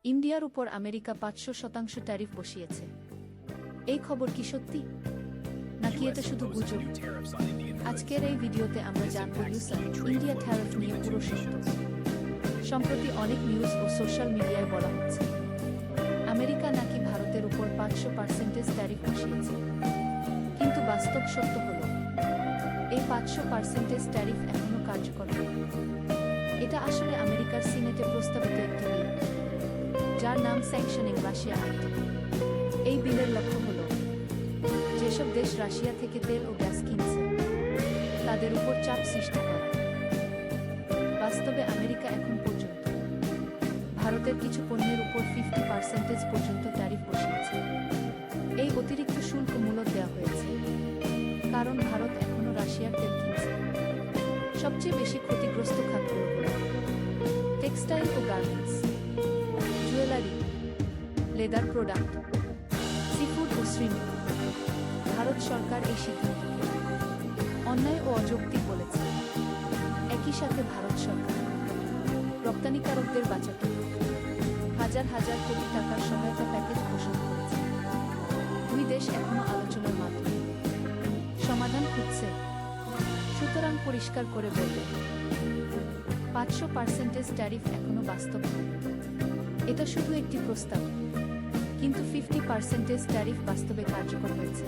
ইন্ডিয়ার উপর America ৫০০% tariff বসিয়েছে। এই খবর কি সত্যি, নাকি এটা শুধু গুজব? আজকের এই ভিডিওতে আমরা জানব ইন্ডিয়া ট্যারিফ নিয়ে পুরো সত্য। সম্প্রতি অনেক নিউজ ও সোশ্যাল মিডিয়ায় বলা হচ্ছে আমেরিকা নাকি ভারতের উপর ৫০০% ট্যারিফ বসিয়েছে, কিন্তু বাস্তব সত্য হল এই ৫০০% ট্যারিফ এখনো কার্যকর নয়। এটা আসলে আমেরিকার সিনেটে প্রস্তাবিত একটি বিল, যার নাম স্যাংশনিং রাশিয়া অ্যাক্ট। এই বিলের লক্ষ্য হল যেসব দেশ রাশিয়া থেকে তেল ও গ্যাস কিনছে তাদের উপর চাপ সৃষ্টি করা। বাস্তবে আমেরিকা এখন পর্যন্ত ভারতের কিছু পণ্যের উপর 50% পর্যন্ত ট্যারিফ বসিয়েছে। এই অতিরিক্ত শুল্ক মূলত দেওয়া হয়েছে কারণ ভারত এখনো রাশিয়ার তেল কিনছে। সবচেয়ে বেশি ক্ষতিগ্রস্ত খাতগুলো হল টেক্সটাইল ও garments, jewellery, leather product, seafood ও শ্রীমুখ। ভারত সরকার এই সিদ্ধান্তকে অন্যায় ও অযৌক্তিক বলেছে। একই সাথে ভারত সরকার রপ্তানিকারকদের বাঁচাতে হাজার হাজার কোটি টাকার সহায়তা প্যাকেজ ঘোষণা করেছে। দুই দেশ এখনো আলোচনার মাধ্যমে সমাধান খুঁজছে। সুতরাং পরিষ্কার করে বলবে ৫০০% ট্যারিফ এখনো বাস্তব নয়। এটা শুধু একটি প্রস্তাব, কিন্তু 50% ট্যারিফ বাস্তবে কার্যকর হয়েছে,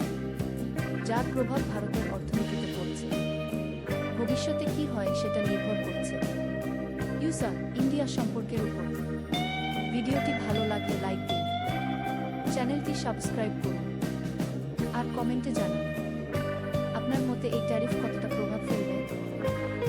যার প্রভাব ভারতের অর্থনীতিতে পড়ছে। ভবিষ্যতে কি হয় সেটা নির্ভর করছে ইন্ডিয়া সম্পর্কের উপর। ভিডিওটি ভালো লাগলে লাইক দিন, চ্যানেলটি সাবস্ক্রাইব করুন আর কমেন্টে জানান আপনার মতে এই ট্যারিফ কতটা প্রভাব